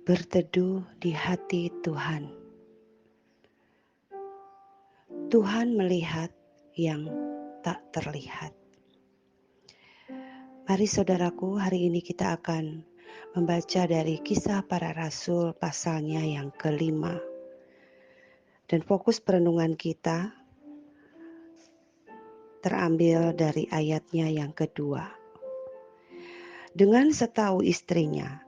Berteduh di hati Tuhan. Tuhan melihat yang tak terlihat. Mari saudaraku, hari ini kita akan membaca dari Kisah Para Rasul pasalnya yang ke-5. Dan fokus perenungan kita terambil dari ayatnya yang kedua. Dengan setahu istrinya,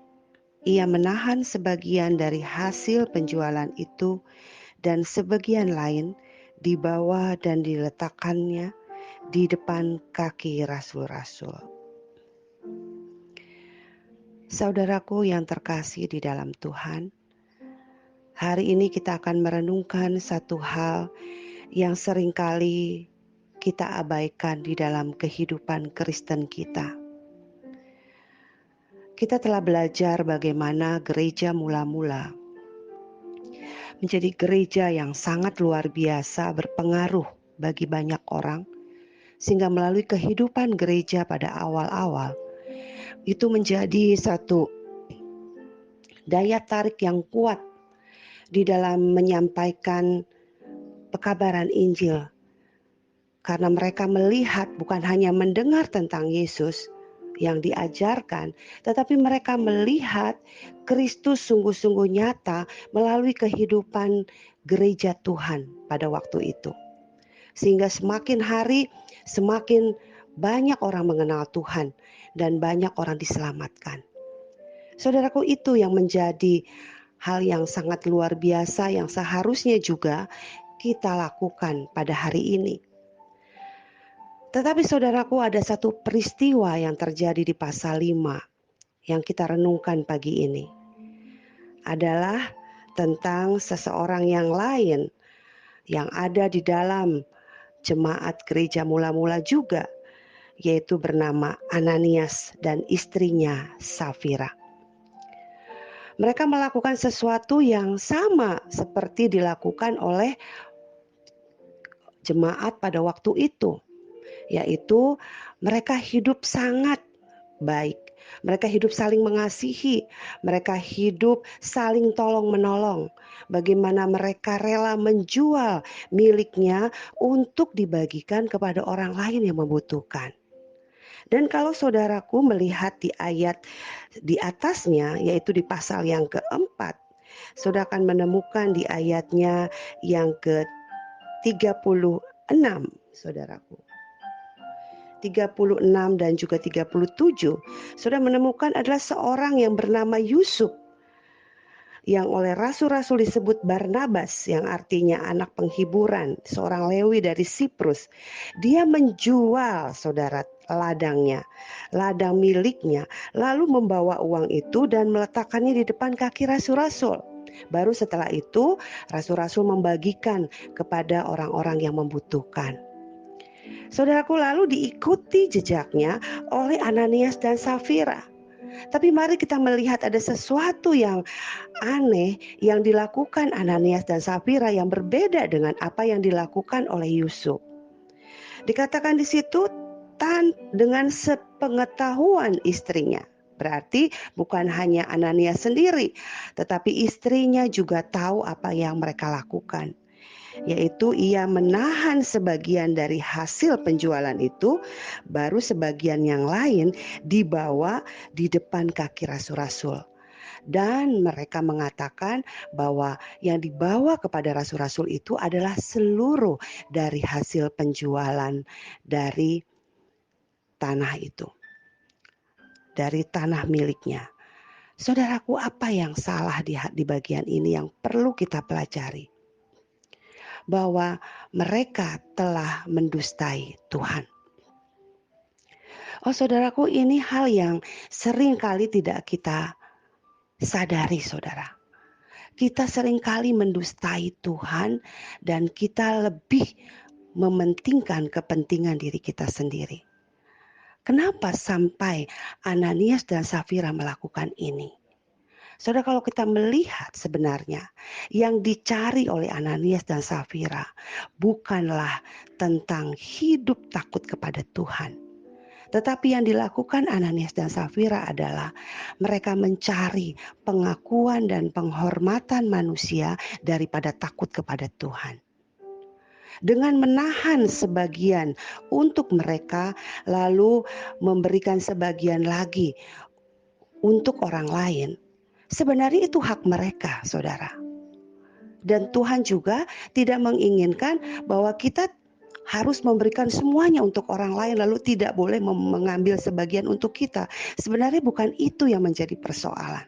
ia menahan sebagian dari hasil penjualan itu dan sebagian lain dibawa dan diletakkannya di depan kaki rasul-rasul. Saudaraku yang terkasih di dalam Tuhan, hari ini kita akan merenungkan satu hal yang seringkali kita abaikan di dalam kehidupan Kristen kita. Kita telah belajar bagaimana gereja mula-mula menjadi gereja yang sangat luar biasa berpengaruh bagi banyak orang, sehingga melalui kehidupan gereja pada awal-awal itu menjadi satu daya tarik yang kuat di dalam menyampaikan pekabaran Injil, karena mereka melihat bukan hanya mendengar tentang Yesus yang diajarkan, tetapi mereka melihat Kristus sungguh-sungguh nyata melalui kehidupan gereja Tuhan pada waktu itu. Sehingga semakin hari semakin banyak orang mengenal Tuhan dan banyak orang diselamatkan. Saudaraku, itu yang menjadi hal yang sangat luar biasa yang seharusnya juga kita lakukan pada hari ini. Tetapi saudaraku, ada satu peristiwa yang terjadi di pasal 5 yang kita renungkan pagi ini. Adalah tentang seseorang yang lain yang ada di dalam jemaat gereja mula-mula juga, yaitu bernama Ananias dan istrinya Safira. Mereka melakukan sesuatu yang sama seperti dilakukan oleh jemaat pada waktu itu, yaitu mereka hidup sangat baik. Mereka hidup saling mengasihi, mereka hidup saling tolong-menolong. Bagaimana mereka rela menjual miliknya untuk dibagikan kepada orang lain yang membutuhkan. Dan kalau saudaraku melihat di ayat di atasnya, yaitu di pasal yang keempat, saudara akan menemukan di ayatnya yang ke-36, saudaraku. 36 dan juga 37, saudara menemukan adalah seorang yang bernama Yusuf, yang oleh rasul-rasul disebut Barnabas, yang artinya anak penghiburan, seorang Lewi dari Siprus. Dia menjual, saudara, ladang miliknya, lalu membawa uang itu dan meletakkannya di depan kaki rasul-rasul. Baru setelah itu rasul-rasul membagikan kepada orang-orang yang membutuhkan. Saudaraku, lalu diikuti jejaknya oleh Ananias dan Safira. Tapi mari kita melihat ada sesuatu yang aneh yang dilakukan Ananias dan Safira yang berbeda dengan apa yang dilakukan oleh Yusuf. Dikatakan di situ dengan sepengetahuan istrinya. Berarti bukan hanya Ananias sendiri, tetapi istrinya juga tahu apa yang mereka lakukan. Yaitu ia menahan sebagian dari hasil penjualan itu, baru sebagian yang lain dibawa di depan kaki rasul-rasul. Dan mereka mengatakan bahwa yang dibawa kepada rasul-rasul itu adalah seluruh dari hasil penjualan dari tanah itu, dari tanah miliknya. Saudaraku, apa yang salah di bagian ini yang perlu kita pelajari? Bahwa mereka telah mendustai Tuhan. Oh saudaraku, ini hal yang sering kali tidak kita sadari, saudara. Kita sering kali mendustai Tuhan dan kita lebih mementingkan kepentingan diri kita sendiri. Kenapa sampai Ananias dan Safira melakukan ini? Saudara, kalau kita melihat sebenarnya yang dicari oleh Ananias dan Safira bukanlah tentang hidup takut kepada Tuhan, Tetapi yang dilakukan Ananias dan Safira adalah mereka mencari pengakuan dan penghormatan manusia daripada takut kepada Tuhan. Dengan menahan sebagian untuk mereka, lalu memberikan sebagian lagi untuk orang lain, sebenarnya itu hak mereka, saudara. Dan Tuhan juga tidak menginginkan bahwa kita harus memberikan semuanya untuk orang lain lalu tidak boleh mengambil sebagian untuk kita. Sebenarnya bukan itu yang menjadi persoalan.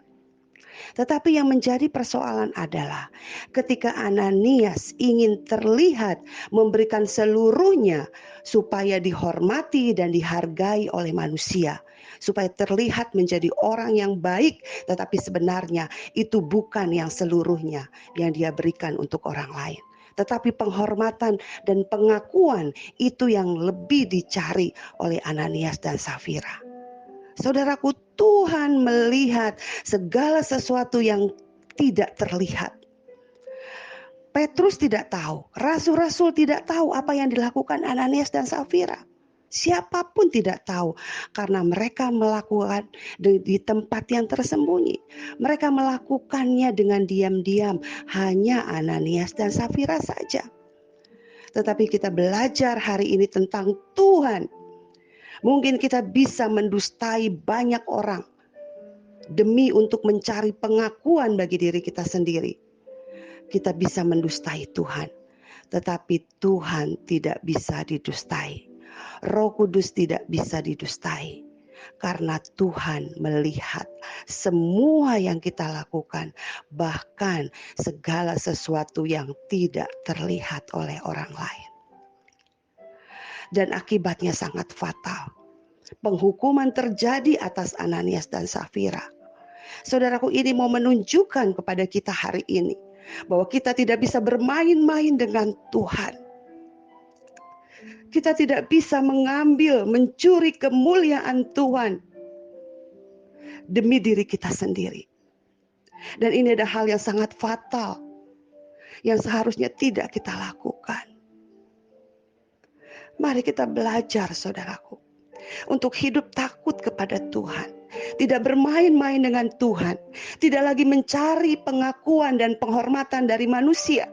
Tetapi yang menjadi persoalan adalah ketika Ananias ingin terlihat memberikan seluruhnya supaya dihormati dan dihargai oleh manusia, supaya terlihat menjadi orang yang baik, tetapi sebenarnya itu bukan yang seluruhnya yang dia berikan untuk orang lain. Tetapi penghormatan dan pengakuan itu yang lebih dicari oleh Ananias dan Safira. Saudaraku, Tuhan melihat segala sesuatu yang tidak terlihat. Petrus tidak tahu, rasul-rasul tidak tahu apa yang dilakukan Ananias dan Safira. Siapapun tidak tahu karena mereka melakukan di tempat yang tersembunyi. Mereka melakukannya dengan diam-diam, hanya Ananias dan Safira saja. Tetapi kita belajar hari ini tentang Tuhan. Mungkin kita bisa mendustai banyak orang demi untuk mencari pengakuan bagi diri kita sendiri. Kita bisa mendustai Tuhan, tetapi Tuhan tidak bisa didustai. Roh Kudus tidak bisa didustai, karena Tuhan melihat semua yang kita lakukan, bahkan segala sesuatu yang tidak terlihat oleh orang lain. Dan akibatnya sangat fatal. Penghukuman terjadi atas Ananias dan Safira. Saudaraku, ini mau menunjukkan kepada kita hari ini bahwa kita tidak bisa bermain-main dengan Tuhan. Kita tidak bisa mengambil, mencuri kemuliaan Tuhan demi diri kita sendiri. Dan ini adalah hal yang sangat fatal yang seharusnya tidak kita lakukan. Mari kita belajar, saudaraku, untuk hidup takut kepada Tuhan. Tidak bermain-main dengan Tuhan. Tidak lagi mencari pengakuan dan penghormatan dari manusia.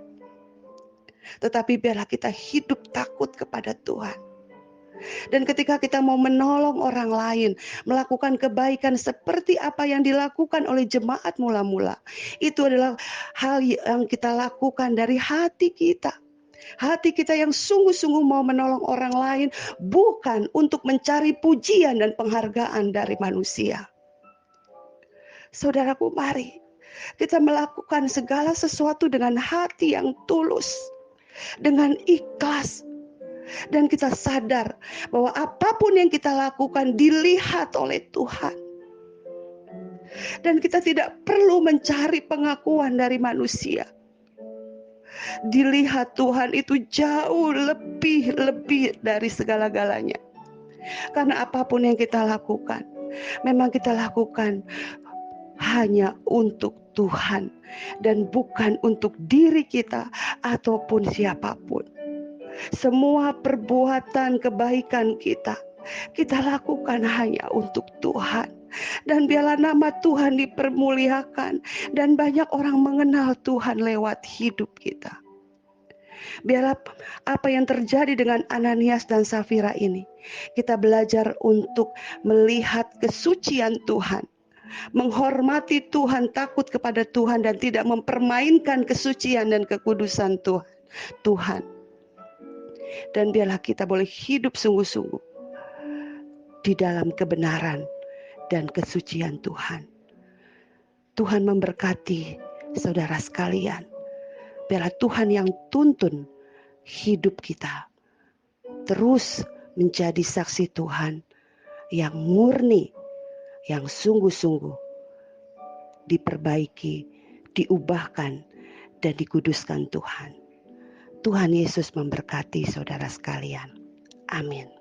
Tetapi biarlah kita hidup takut kepada Tuhan. Dan ketika kita mau menolong orang lain, melakukan kebaikan seperti apa yang dilakukan oleh jemaat mula-mula, itu adalah hal yang kita lakukan dari hati kita. Hati kita yang sungguh-sungguh mau menolong orang lain, bukan untuk mencari pujian dan penghargaan dari manusia. Saudaraku, mari kita melakukan segala sesuatu dengan hati yang tulus, dengan ikhlas. Dan kita sadar bahwa apapun yang kita lakukan dilihat oleh Tuhan. Dan kita tidak perlu mencari pengakuan dari manusia. Dilihat Tuhan itu jauh lebih dari segala-galanya. Karena apapun yang kita lakukan, memang kita lakukan hanya untuk Tuhan dan bukan untuk diri kita ataupun siapapun. Semua perbuatan kebaikan kita lakukan hanya untuk Tuhan. Dan biarlah nama Tuhan dipermuliakan dan banyak orang mengenal Tuhan lewat hidup kita. Biarlah apa yang terjadi dengan Ananias dan Safira ini, kita belajar untuk melihat kesucian Tuhan, menghormati Tuhan, takut kepada Tuhan, dan tidak mempermainkan kesucian dan kekudusan Tuhan. Dan biarlah kita boleh hidup sungguh-sungguh di dalam kebenaran dan kesucian Tuhan. Tuhan memberkati saudara sekalian. Biarlah Tuhan yang tuntun hidup kita terus menjadi saksi Tuhan yang murni, yang sungguh-sungguh diperbaiki, diubahkan, dan dikuduskan Tuhan. Tuhan Yesus memberkati saudara sekalian. Amin.